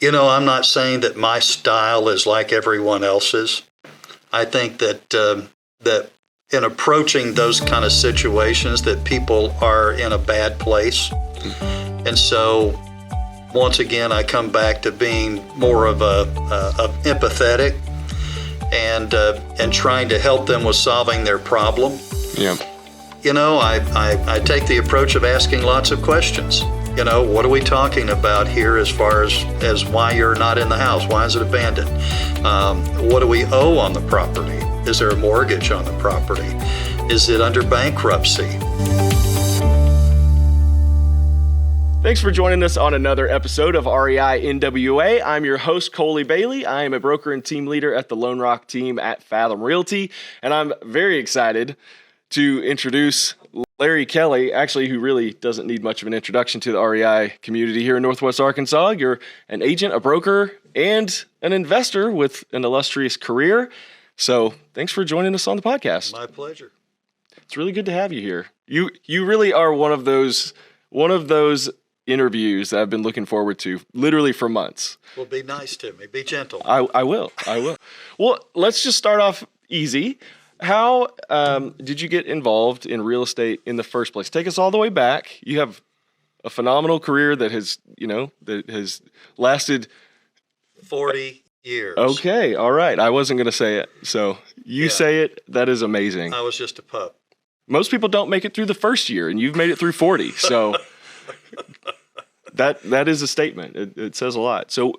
I'm not saying that my style is like everyone else's. I think that that in approaching those kind of situations that people are in a bad place. And so once again, I come back to being more of empathetic and trying to help them with solving their problem. Yeah. I take the approach of asking lots of questions. What are we talking about here as far as why you're not in the house? Why is it abandoned? What do we owe on the property? Is there a mortgage on the property? Is it under bankruptcy? Thanks for joining us on another episode of REI-NWA. I'm your host, Colley Bailey. I am a broker and team leader at the LoneRock team at Fathom Realty, and I'm very excited to introduce Larry Kelley, actually, who really doesn't need much of an introduction to the REI community here in Northwest Arkansas. You're an agent, a broker, and an investor with an illustrious career. So thanks for joining us on the podcast. My pleasure. It's really good to have you here. You really are one of those interviews that I've been looking forward to literally for months. Well, be nice to me. Be gentle. I will. Well, let's just start off easy. How did you get involved in real estate in the first place? Take us all the way back. You have a phenomenal career that has lasted 40 years. Okay, all right. I wasn't going to say it, so you say it. That is amazing. I was just a pup. Most people don't make it through the first year, and you've made it through 40. So that is a statement. It says a lot. So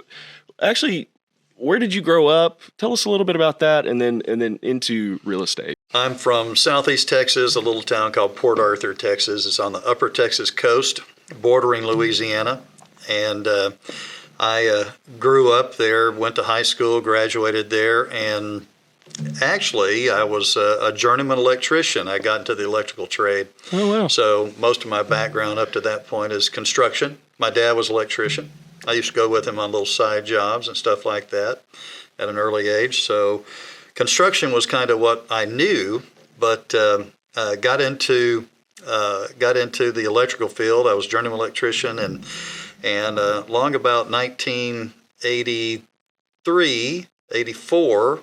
actually, where did you grow up? Tell us a little bit about that, and then into real estate. I'm from Southeast Texas, a little town called Port Arthur, Texas. It's on the upper Texas coast, bordering Louisiana. And I grew up there, went to high school, graduated there, and actually I was a journeyman electrician. I got into the electrical trade. Oh, wow. So most of my background up to that point is construction. My dad was an electrician. I used to go with him on little side jobs and stuff like that at an early age. So construction was kind of what I knew, but got into the electrical field. I was a journeyman electrician, and long about 1983, 84,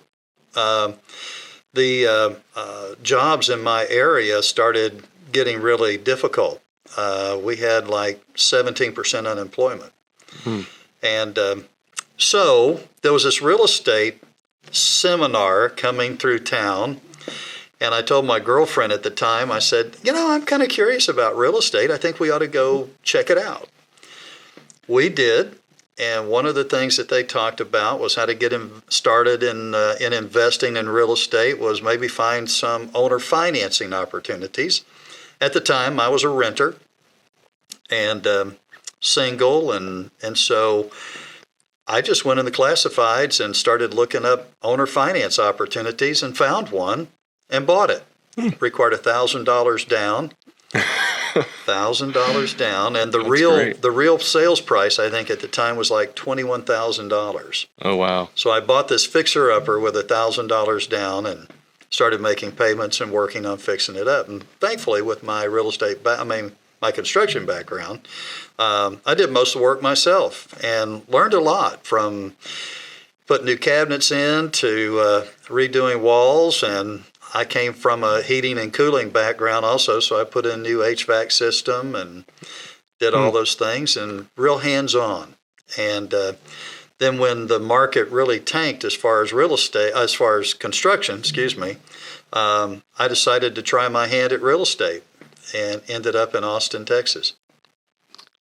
the jobs in my area started getting really difficult. We had like 17% unemployment. And so there was this real estate seminar coming through town, and I told my girlfriend at the time, I said, I'm kind of curious about real estate. I think we ought to go check it out. We did, and one of the things that they talked about was how to get started in investing in real estate was maybe find some owner financing opportunities. At the time, I was a renter and single, and so I just went in the classifieds and started looking up owner finance opportunities and found one and bought it. Required $1,000 down. $1,000 down, and the real sales price I think at the time was like $21,000. Oh wow! So I bought this fixer upper with $1,000 down and started making payments and working on fixing it up. And thankfully, with my real estate, my construction background, I did most of the work myself and learned a lot, from putting new cabinets in to redoing walls. And I came from a heating and cooling background also, so I put in a new HVAC system and did all those things, and real hands-on. And then when the market really tanked as far as construction, I decided to try my hand at real estate and ended up in Austin, Texas.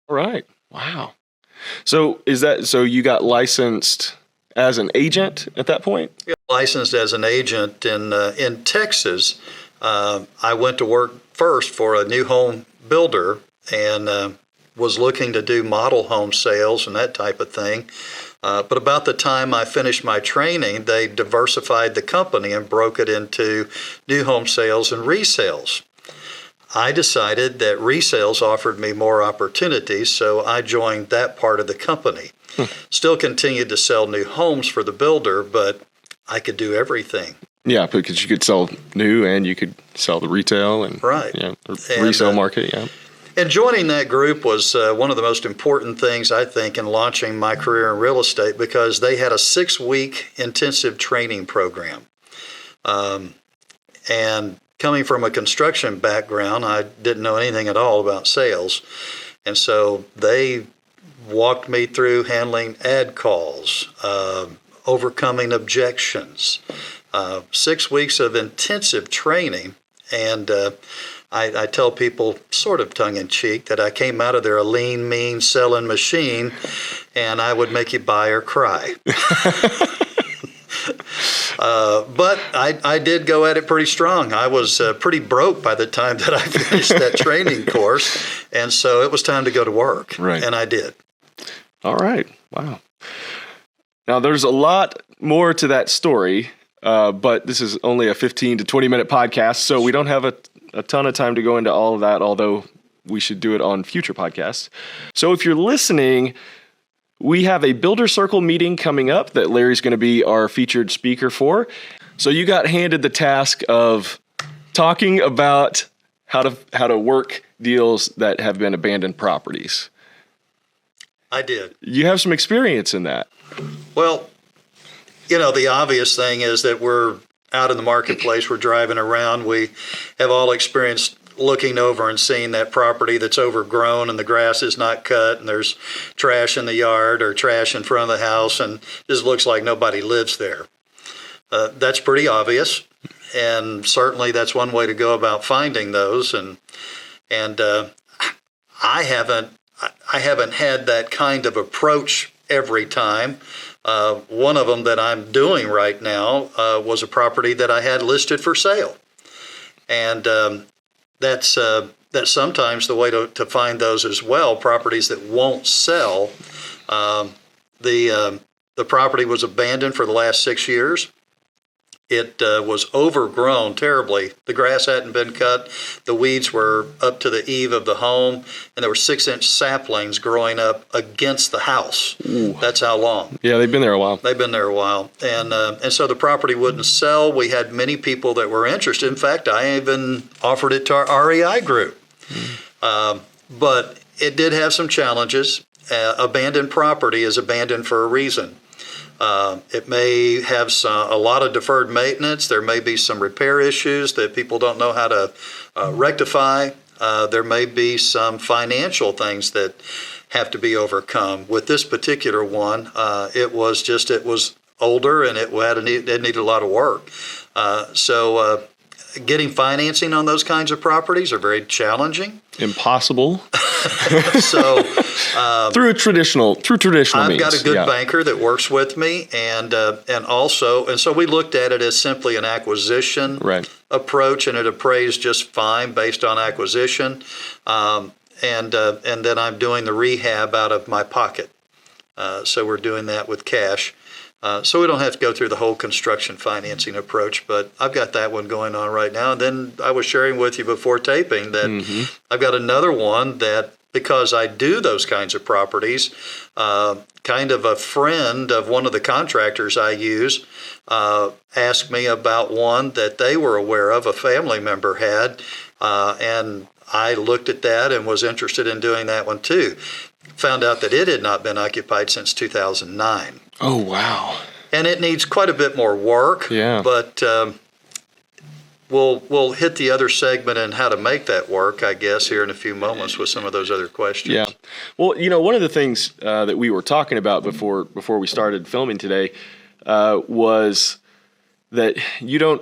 All right. Wow. So you got licensed as an agent at that point? Yeah, licensed as an agent in Texas. I went to work first for a new home builder and was looking to do model home sales and that type of thing. But about the time I finished my training, they diversified the company and broke it into new home sales and resales. I decided that resales offered me more opportunities, so I joined that part of the company. Still continued to sell new homes for the builder, but I could do everything. Yeah, because you could sell new and you could sell the retail and right. resale market. Yeah. And joining that group was one of the most important things, I think, in launching my career in real estate, because they had a 6-week intensive training program. And coming from a construction background, I didn't know anything at all about sales. And so they walked me through handling ad calls, overcoming objections, 6 weeks of intensive training. And I tell people, sort of tongue-in-cheek, that I came out of there a lean, mean selling machine, and I would make you buy or cry. But I did go at it pretty strong. I was pretty broke by the time that I finished that training course, and so it was time to go to work, right. And I did. All right. Wow. Now, there's a lot more to that story, but this is only a 15 to 20-minute podcast, so we don't have a ton of time to go into all of that, although we should do it on future podcasts. So if you're listening, we have a Builder Circle meeting coming up that Larry's going to be our featured speaker for. So you got handed the task of talking about how to work deals that have been abandoned properties. I did. You have some experience in that. Well, the obvious thing is that we're out in the marketplace, we're driving around, we have all experienced looking over and seeing that property that's overgrown and the grass is not cut and there's trash in the yard or trash in front of the house and just looks like nobody lives there. That's pretty obvious, and certainly that's one way to go about finding those. And I haven't had that kind of approach every time. One of them that I'm doing right now was a property that I had listed for sale, and that's sometimes the way to find those as well. Properties that won't sell. The property was abandoned for the last 6 years. It was overgrown terribly. The grass hadn't been cut. The weeds were up to the eave of the home, and there were 6-inch saplings growing up against the house. Ooh. That's how long. Yeah, they've been there a while. And so the property wouldn't sell. We had many people that were interested. In fact, I even offered it to our REI group. But it did have some challenges. Abandoned property is abandoned for a reason. It may have a lot of deferred maintenance. There may be some repair issues that people don't know how to rectify. There may be some financial things that have to be overcome. With this particular one, it was older and it needed a lot of work. So getting financing on those kinds of properties are very challenging. Impossible. So through traditional means. I've got a good banker that works with me, and so we looked at it as simply an acquisition approach, and it appraised just fine based on acquisition. And then I'm doing the rehab out of my pocket. So we're doing that with cash. So we don't have to go through the whole construction financing approach, but I've got that one going on right now. And then I was sharing with you before taping that I've got another one that, because I do those kinds of properties, kind of a friend of one of the contractors I use asked me about one that they were aware of, a family member had, and I looked at that and was interested in doing that one too. Found out that it had not been occupied since 2009. Oh, wow. And it needs quite a bit more work. Yeah. But we'll hit the other segment and how to make that work, I guess, here in a few moments with some of those other questions. Yeah. Well, one of the things that we were talking about before we started filming today was that you don't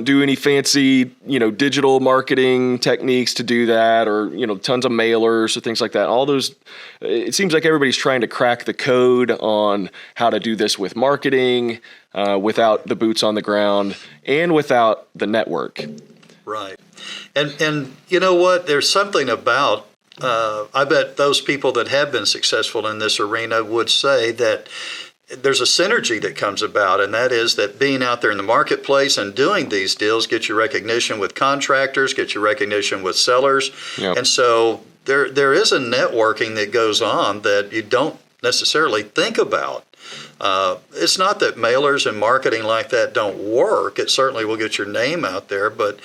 do any fancy, digital marketing techniques to do that, or, tons of mailers or things like that. All those, it seems like everybody's trying to crack the code on how to do this with marketing, without the boots on the ground and without the network. Right. And you know what? There's something about, I bet those people that have been successful in this arena would say that there's a synergy that comes about, and that is that being out there in the marketplace and doing these deals gets you recognition with contractors, gets you recognition with sellers. Yep. And so there is a networking that goes on that you don't necessarily think about. It's not that mailers and marketing like that don't work. It certainly will get your name out there, but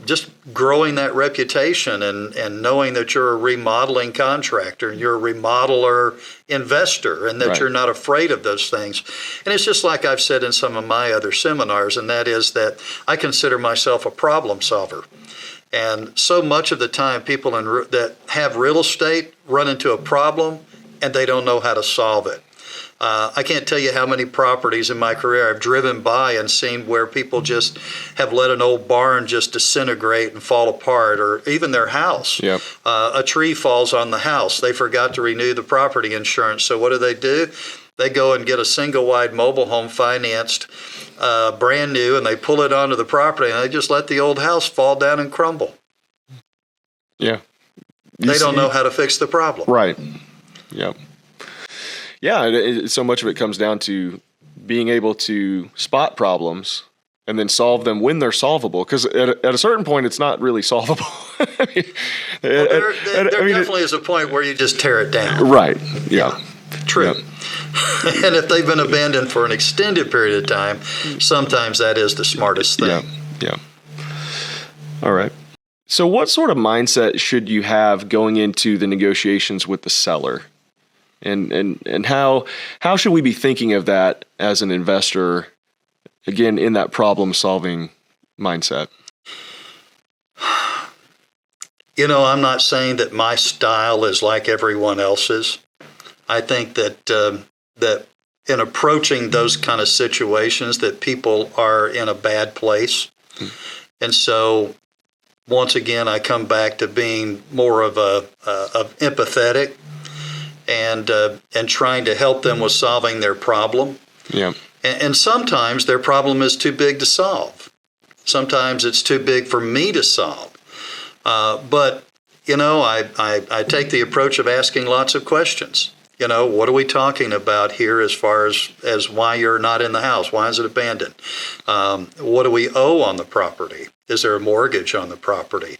just growing that reputation and knowing that you're a remodeling contractor and you're a remodeler investor and that Right. you're not afraid of those things. And it's just like I've said in some of my other seminars, and that is that I consider myself a problem solver. And so much of the time, people that have real estate run into a problem and they don't know how to solve it. I can't tell you how many properties in my career I've driven by and seen where people just have let an old barn just disintegrate and fall apart, or even their house. Yep. A tree falls on the house. They forgot to renew the property insurance. So what do? They go and get a single-wide mobile home financed, brand new, and they pull it onto the property, and they just let the old house fall down and crumble. Yeah. They don't know how to fix the problem. Right. Yep. Yeah, so much of it comes down to being able to spot problems and then solve them when they're solvable. Because at a certain point, it's not really solvable. There definitely is a point where you just tear it down. Right. Yeah. True. Yep. And if they've been abandoned for an extended period of time, sometimes that is the smartest thing. Yeah. All right. So what sort of mindset should you have going into the negotiations with the seller? And how should we be thinking of that as an investor, again, in that problem-solving mindset? I'm not saying that my style is like everyone else's. I think that that in approaching those kind of situations, that people are in a bad place. And so, once again, I come back to being more of empathetic and trying to help them with solving their problem. Yeah. And sometimes their problem is too big to solve. Sometimes it's too big for me to solve. But I take the approach of asking lots of questions. What are we talking about here as far as why you're not in the house? Why is it abandoned? What do we owe on the property? Is there a mortgage on the property?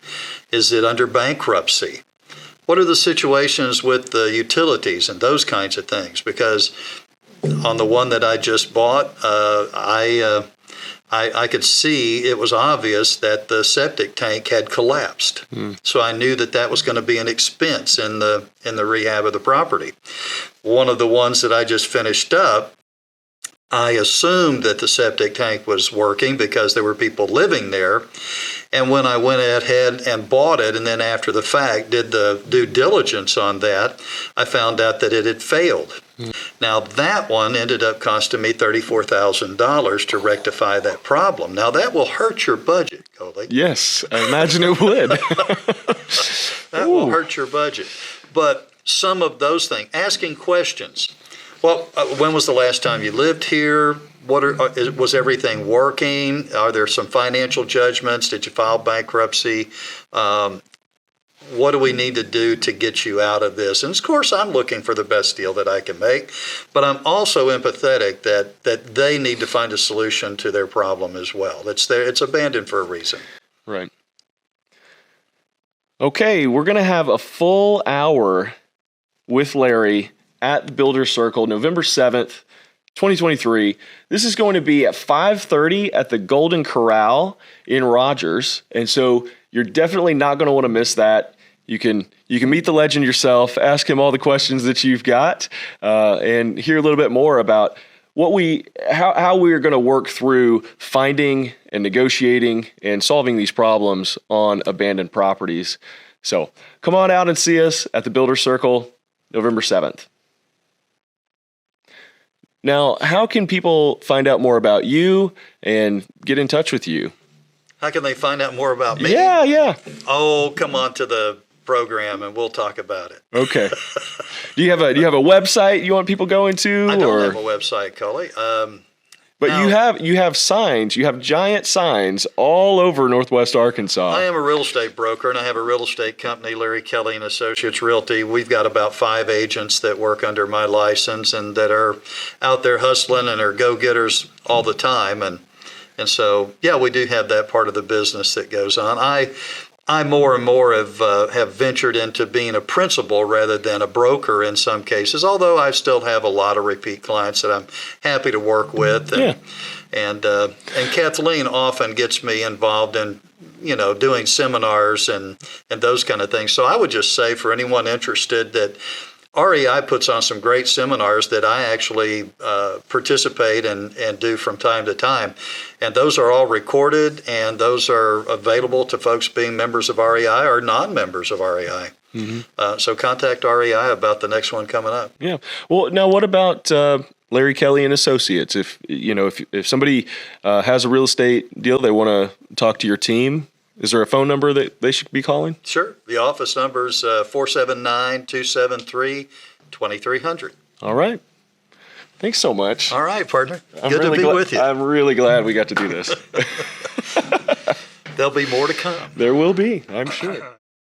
Is it under bankruptcy? What are the situations with the utilities and those kinds of things? Because on the one that I just bought, I could see it was obvious that the septic tank had collapsed. So I knew that was going to be an expense in the rehab of the property. One of the ones that I just finished up, I assumed that the septic tank was working because there were people living there. And when I went ahead and bought it, and then after the fact did the due diligence on that, I found out that it had failed. Now, that one ended up costing me $34,000 to rectify that problem. Now, that will hurt your budget, Colley. Yes, I imagine it would. That will hurt your budget. But some of those things, asking questions. Well, when was the last time you lived here? Was everything working? Are there some financial judgments? Did you file bankruptcy? What do we need to do to get you out of this? And of course, I'm looking for the best deal that I can make, but I'm also empathetic that they need to find a solution to their problem as well. It's abandoned for a reason. Right. Okay, we're going to have a full hour with Larry at the Builder Circle, November 7th, 2023. This is going to be at 5:30 at the Golden Corral in Rogers. And so you're definitely not going to want to miss that. You can meet the legend yourself, ask him all the questions that you've got, and hear a little bit more about how we are going to work through finding and negotiating and solving these problems on abandoned properties. So come on out and see us at the Builder Circle, November 7th. Now, how can people find out more about you and get in touch with you? How can they find out more about me? Yeah. Oh, come on to the program and we'll talk about it. Okay. Do you have a website you want people going to? I don't have a website, Colley. But no. you have signs. You have giant signs all over Northwest Arkansas. I am a real estate broker, and I have a real estate company, Larry, Kelley & Associates Realty. We've got about 5 agents that work under my license and that are out there hustling and are go-getters all the time. And so, yeah, we do have that part of the business that goes on. I more and more have ventured into being a principal rather than a broker in some cases, although I still have a lot of repeat clients that I'm happy to work with. And Kathleen often gets me involved in, doing seminars and those kind of things. So I would just say for anyone interested that REI puts on some great seminars that I actually participate and do from time to time. And those are all recorded, and those are available to folks being members of REI or non-members of REI. Mm-hmm. So contact REI about the next one coming up. Yeah. Well, now what about Larry Kelley and Associates? If somebody has a real estate deal, they want to talk to your team, is there a phone number that they should be calling? Sure. The office number is 479-273-2300. All right. Thanks so much. All right, partner. Good to be with you. I'm really glad we got to do this. There'll be more to come. There will be, I'm sure.